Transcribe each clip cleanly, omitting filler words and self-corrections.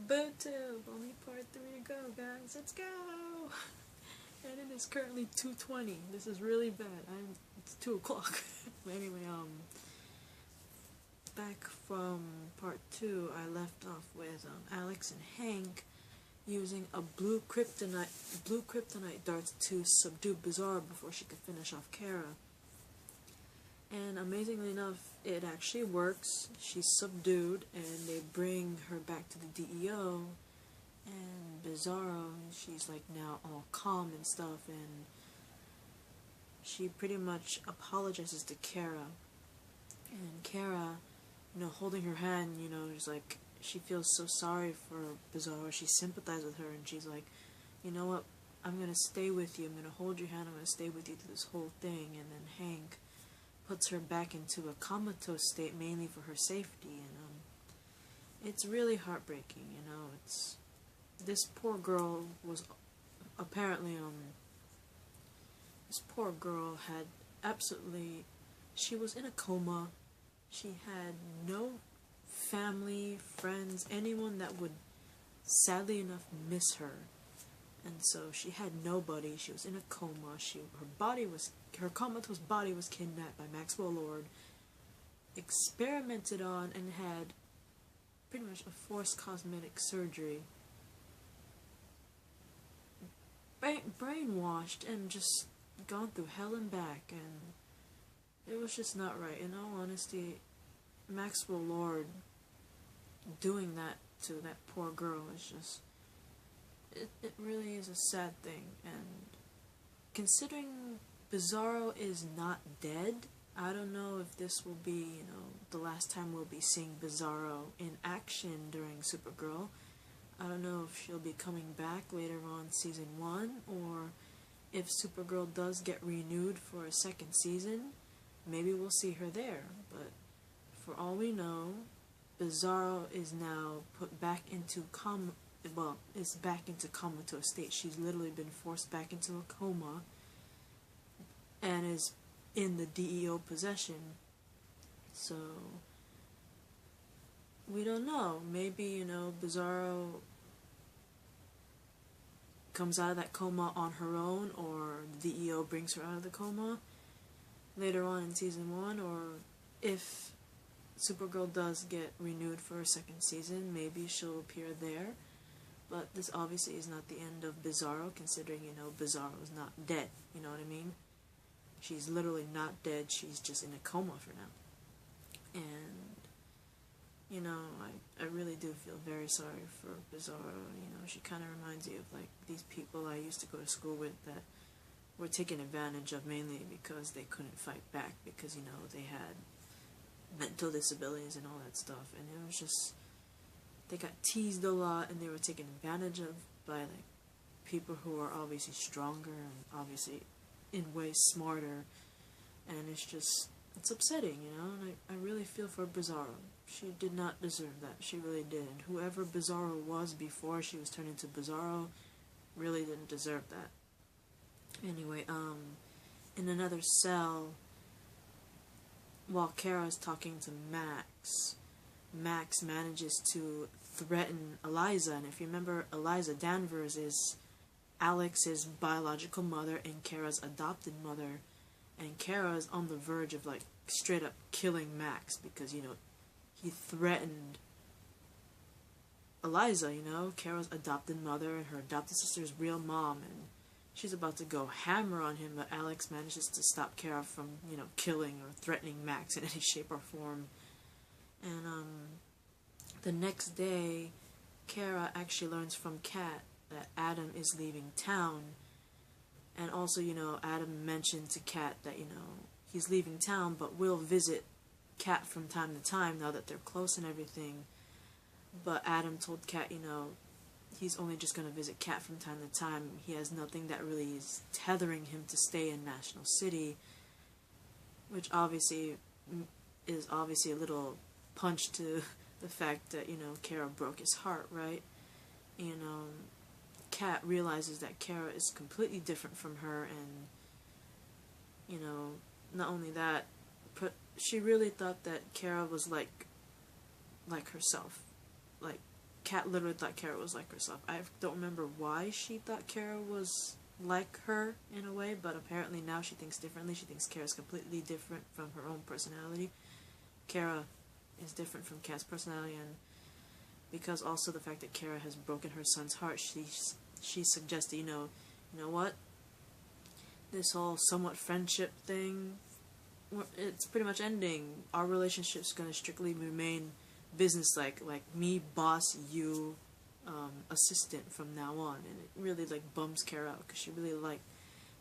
Boottube! Only part 3 to go, guys. Let's go! And it is currently 2:20. This is really bad. It's 2 o'clock. But anyway, back from part 2, I left off with Alex and Hank using a blue kryptonite darts to subdue Bizarro before she could finish off Kara. And amazingly enough, it actually works. She's subdued, and they bring her back to the DEO. And Bizarro, she's like now all calm and stuff, and she pretty much apologizes to Kara. And Kara, holding her hand, is like, she feels so sorry for Bizarro. She sympathizes with her, and she's like, you know what, I'm gonna stay with you. I'm gonna hold your hand. I'm gonna stay with you through this whole thing. And then Hank puts her back into a comatose state, mainly for her safety, and it's really heartbreaking. It's this poor girl was apparently this poor girl had absolutely, she was in a coma. She had no family, friends, anyone that would sadly enough miss her. And so she had nobody. She was in a coma. Her comatose body was kidnapped by Maxwell Lord, experimented on, and had pretty much a forced cosmetic surgery. Brainwashed and just gone through hell and back, and it was just not right. In all honesty, Maxwell Lord doing that to that poor girl is just, it really is a sad thing. And considering Bizarro is not dead, I don't know if this will be, the last time we'll be seeing Bizarro in action during Supergirl. I don't know if she'll be coming back later on season 1, or if Supergirl does get renewed for a second season, maybe we'll see her there. But for all we know, Bizarro is now put back into is back into comatose state. She's literally been forced back into a coma and is in the DEO possession. So we don't know. Maybe, Bizarro comes out of that coma on her own, or the DEO brings her out of the coma later on in season 1, or if Supergirl does get renewed for a second season, maybe she'll appear there. But this obviously is not the end of Bizarro, considering, Bizarro is not dead. You know what I mean? She's literally not dead. She's just in a coma for now. And, I really do feel very sorry for Bizarro. She kind of reminds you of, like, these people I used to go to school with that were taken advantage of, mainly because they couldn't fight back, because, they had mental disabilities and all that stuff. And it was just, they got teased a lot, and they were taken advantage of by, like, people who are obviously stronger and obviously in ways smarter. And it's upsetting, and I really feel for Bizarro. She did not deserve that. She really didn't. Whoever Bizarro was before she was turned into Bizarro really didn't deserve that. Anyway, in another cell, while Kara's talking to Max manages to threaten Eliza. And if you remember, Eliza Danvers is Alex's biological mother and Kara's adopted mother. And Kara is on the verge of, like, straight up killing Max because, he threatened Eliza, Kara's adopted mother and her adopted sister's real mom. And she's about to go hammer on him, but Alex manages to stop Kara from, killing or threatening Max in any shape or form. And, the next day, Kara actually learns from Kat that Adam is leaving town. And also, Adam mentioned to Kat that, he's leaving town, but will visit Kat from time to time now that they're close and everything. But Adam told Kat, he's only just going to visit Kat from time to time. He has nothing that really is tethering him to stay in National City, which obviously is a little punch to the fact that, Kara broke his heart, right? Kat realizes that Kara is completely different from her, and, not only that, but she really thought that Kara was like herself. Like, Kat literally thought Kara was like herself. I don't remember why she thought Kara was like her in a way, but apparently now she thinks differently. She thinks Kara's completely different from her own personality. Kara is different from Kat's personality, and because also the fact that Kara has broken her son's heart, she suggested, you know what? This whole somewhat friendship thing, it's pretty much ending. Our relationship's gonna strictly remain business-like, like me boss, you assistant from now on. And it really like bums Kara out because she really liked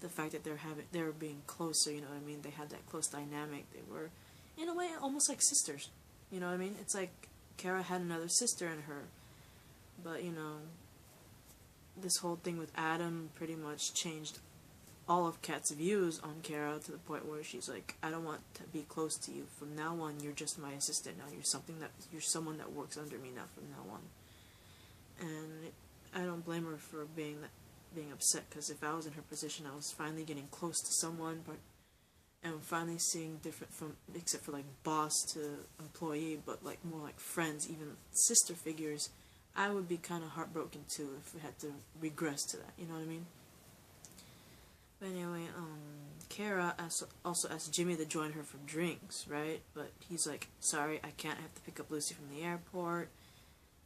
the fact that they were being closer. You know what I mean? They had that close dynamic. They were, in a way, almost like sisters. You know what I mean? It's like Kara had another sister in her, but you know, this whole thing with Adam pretty much changed all of Kat's views on Kara to the point where she's like, I don't want to be close to you. From now on, you're just my assistant. Now you're someone that works under me now from now on. And I don't blame her for being upset, because if I was in her position, I was finally getting close to someone, and finally seeing different from, except for like boss to employee, but like more like friends, even sister figures, I would be kind of heartbroken too if we had to regress to that. You know what I mean? But anyway, Kara also asked Jimmy to join her for drinks, right? But he's like, sorry, I can't, I have to pick up Lucy from the airport.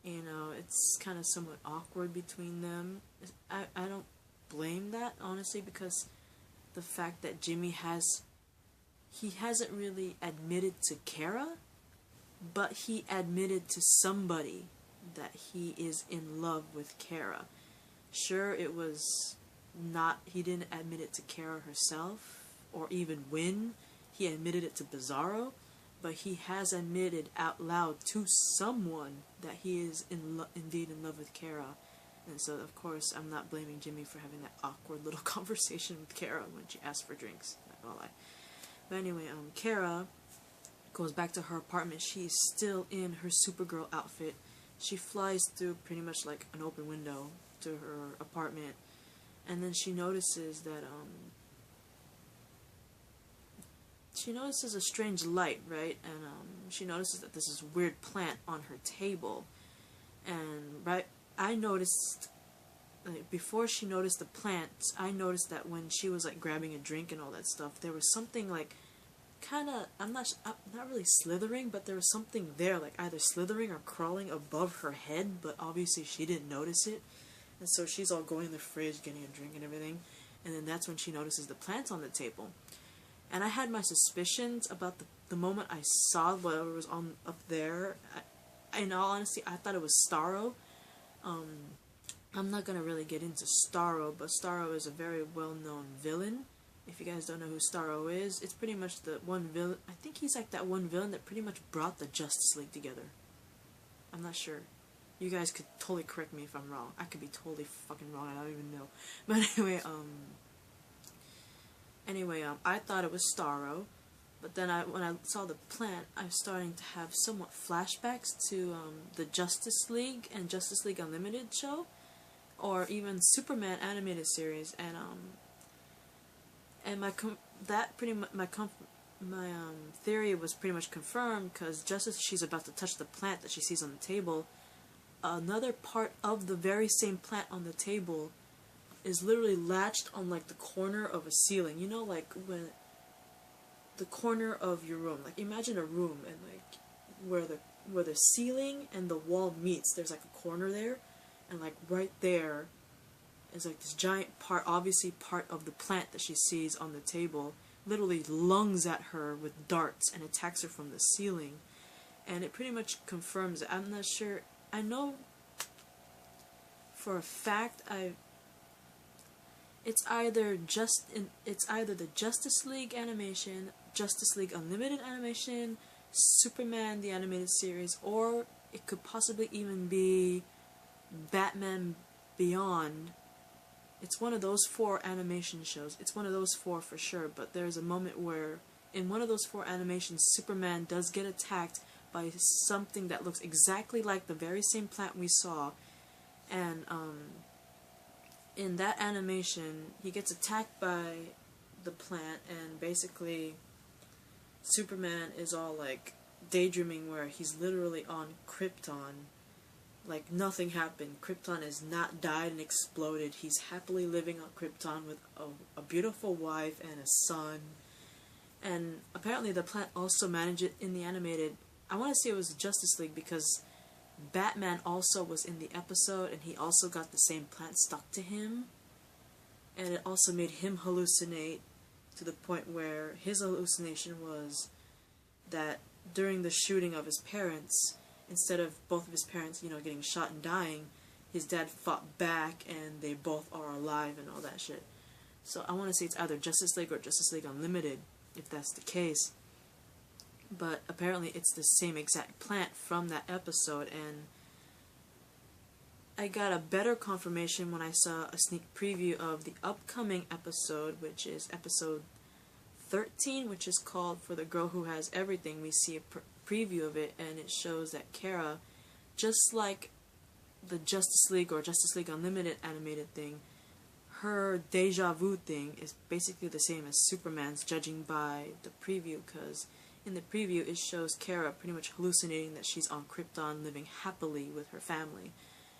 You know, it's kind of somewhat awkward between them. I don't blame that, honestly, because the fact that Jimmy hasn't really admitted to Kara, but he admitted to somebody that he is in love with Kara. Sure, it was not, he didn't admit it to Kara herself, or even when he admitted it to Bizarro, but he has admitted out loud to someone that he is indeed in love with Kara. And so, of course, I'm not blaming Jimmy for having that awkward little conversation with Kara when she asked for drinks. Not gonna lie. But anyway, Kara goes back to her apartment. She's still in her Supergirl outfit. She flies through pretty much like an open window to her apartment, and then she notices that she notices a strange light, right? And she notices that there's this weird plant on her table. And I noticed, like, before she noticed the plant, I noticed that when she was like grabbing a drink and all that stuff, there was something like kind of, I'm not really slithering, but there was something there, like either slithering or crawling above her head, but obviously she didn't notice it. And so she's all going in the fridge, getting a drink and everything, and then that's when she notices the plant on the table. And I had my suspicions about the moment I saw whatever was up there. In all honesty, I thought it was Starro. I'm not going to really get into Starro, but Starro is a very well-known villain. If you guys don't know who Starro is, it's pretty much the one villain. I think he's like that one villain that pretty much brought the Justice League together. I'm not sure. You guys could totally correct me if I'm wrong. I could be totally fucking wrong, I don't even know. But anyway, I thought it was Starro, but then when I saw the plant, I was starting to have somewhat flashbacks to the Justice League and Justice League Unlimited show, or even Superman animated series, and my theory was pretty much confirmed, because just as she's about to touch the plant that she sees on the table, another part of the very same plant on the table is literally latched on like the corner of a ceiling. You know, like when the corner of your room, like imagine a room and like where the ceiling and the wall meets, there's like a corner there, and like right there is like this giant part, obviously part of the plant that she sees on the table, literally lunges at her with darts and attacks her from the ceiling. And it pretty much confirms it. I'm not sure, I know for a fact it's either the Justice League animation, Justice League Unlimited animation, Superman the animated series, or it could possibly even be Batman Beyond. It's one of those 4 animation shows. It's one of those 4 for sure, but there's a moment where in one of those 4 animations, Superman does get attacked by something that looks exactly like the very same plant we saw, and in that animation, he gets attacked by the plant, and basically Superman is all like daydreaming where he's literally on Krypton, Like nothing happened. Krypton has not died and exploded. He's happily living on Krypton with a beautiful wife and a son. And apparently the plant also managed it in the animated. I want to say it was Justice League because Batman also was in the episode and he also got the same plant stuck to him. And it also made him hallucinate to the point where his hallucination was that during the shooting of his parents, instead of both of his parents, getting shot and dying, his dad fought back and they both are alive and all that shit. So I want to say it's either Justice League or Justice League Unlimited, if that's the case. But apparently it's the same exact plant from that episode, and I got a better confirmation when I saw a sneak preview of the upcoming episode, which is episode 13, which is called For the Girl Who Has Everything. We see a preview of it, and it shows that Kara, just like the Justice League or Justice League Unlimited animated thing, her deja vu thing is basically the same as Superman's, judging by the preview, because in the preview it shows Kara pretty much hallucinating that she's on Krypton living happily with her family.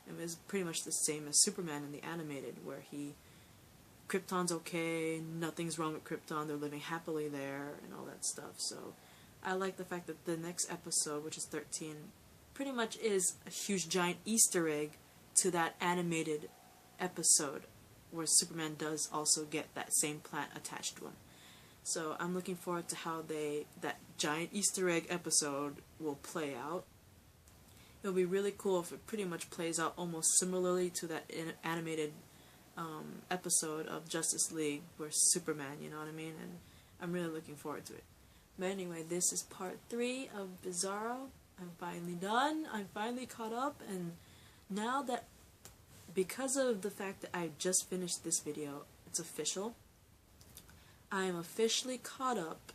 And it's pretty much the same as Superman in the animated, where Krypton's okay, nothing's wrong with Krypton, they're living happily there, and all that stuff. So I like the fact that the next episode, which is 13, pretty much is a huge giant Easter egg to that animated episode, where Superman does also get that same plant attached to him. So I'm looking forward to how that giant Easter egg episode will play out. It'll be really cool if it pretty much plays out almost similarly to that animated episode of Justice League where Superman, you know what I mean? And I'm really looking forward to it. But anyway, this is part 3 of Bizarro. I'm finally done. I'm finally caught up, and now that, because of the fact that I just finished this video, it's official. I am officially caught up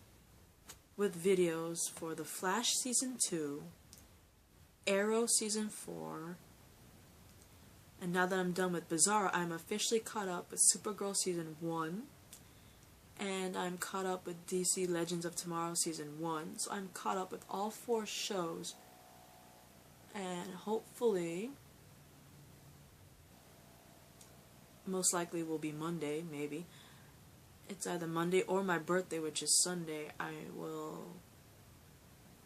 with videos for The Flash Season 2, Arrow Season 4, and now that I'm done with Bizarro, I'm officially caught up with Supergirl Season 1, and I'm caught up with DC Legends of Tomorrow Season 1, so I'm caught up with all 4 shows, and hopefully, most likely will be Monday, maybe. It's either Monday or my birthday, which is Sunday. I will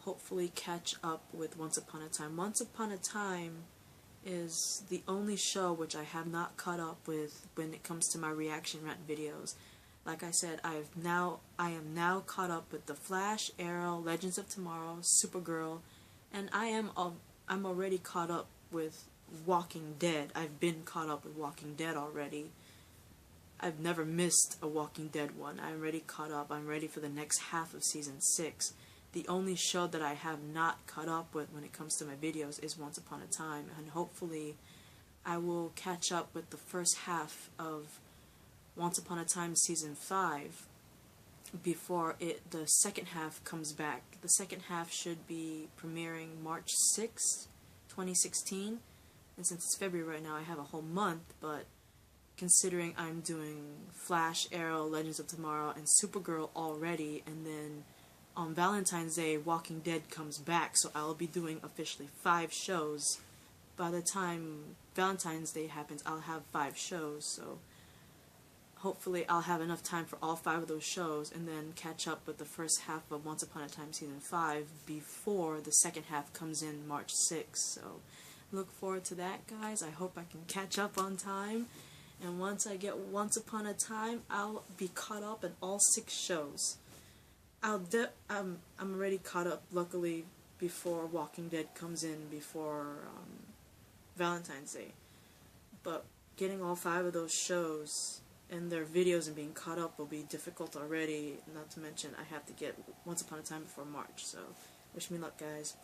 hopefully catch up with Once Upon a Time. Once Upon a Time is the only show which I have not caught up with when it comes to my reaction rant videos. Like I said, I am now caught up with The Flash, Arrow, Legends of Tomorrow, Supergirl, and I'm already caught up with Walking Dead. I've been caught up with Walking Dead already. I've never missed a Walking Dead one. I'm already caught up. I'm ready for the next half of Season 6. The only show that I have not caught up with when it comes to my videos is Once Upon a Time, and hopefully I will catch up with the first half of Once Upon a Time Season 5 before the second half comes back. The second half should be premiering March 6th, 2016, and since it's February right now, I have a whole month, but considering I'm doing Flash, Arrow, Legends of Tomorrow, and Supergirl already, and then on Valentine's Day, Walking Dead comes back, so I'll be doing officially 5 shows. By the time Valentine's Day happens, I'll have 5 shows, so hopefully I'll have enough time for all 5 of those shows, and then catch up with the first half of Once Upon a Time Season 5 before the second half comes in March 6th, so look forward to that, guys. I hope I can catch up on time. And once I get Once Upon a Time, I'll be caught up in all 6 shows. I'm already caught up, luckily, before Walking Dead comes in, before Valentine's Day. But getting all 5 of those shows and their videos and being caught up will be difficult already, not to mention I have to get Once Upon a Time before March. So, wish me luck, guys.